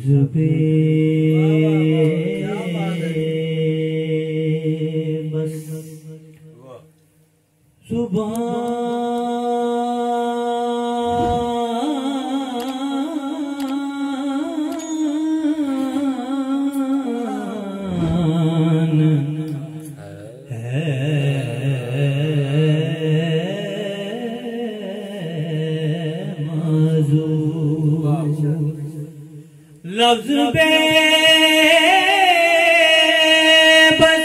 लफ्ज़ पे बस सुभान है माज़ूर लफ्ज़ पे बस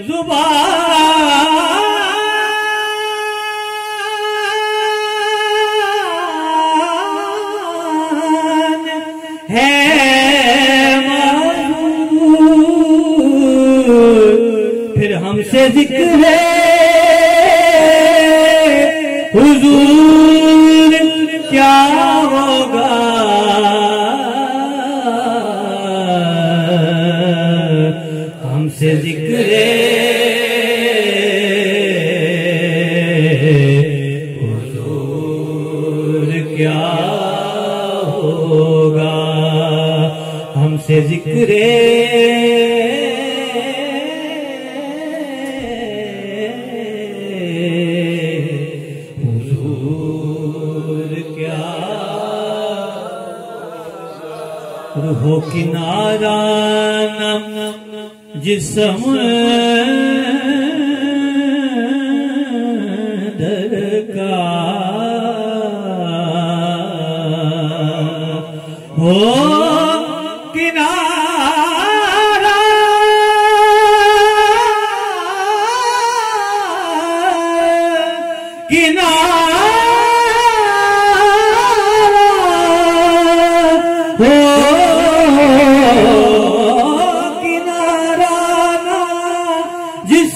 ज़ुबान है माज़ूर फिर हमसे ज़िक्र है हुजूर क्या होगा हमसे ज़िक्र हुजूर क्या होगा हमसे ज़िक्र हुजूर क्या हो किनारा जिस्म दर का हो किनारा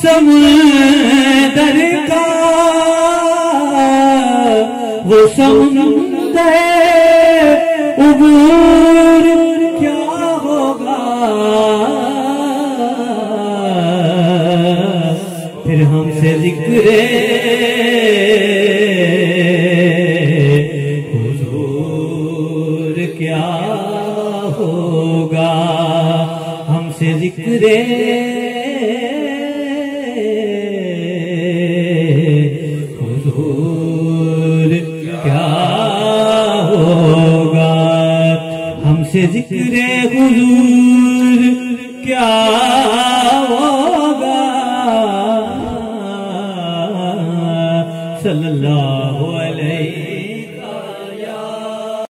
समंदर का वो समंदर उबूर क्या होगा फिर हमसे ज़िक्र हुजूर क्या होगा हमसे ज़िक्र हमसे ज़िक्र हुजूर क्या होगा सल्लल्लाहु अलैहि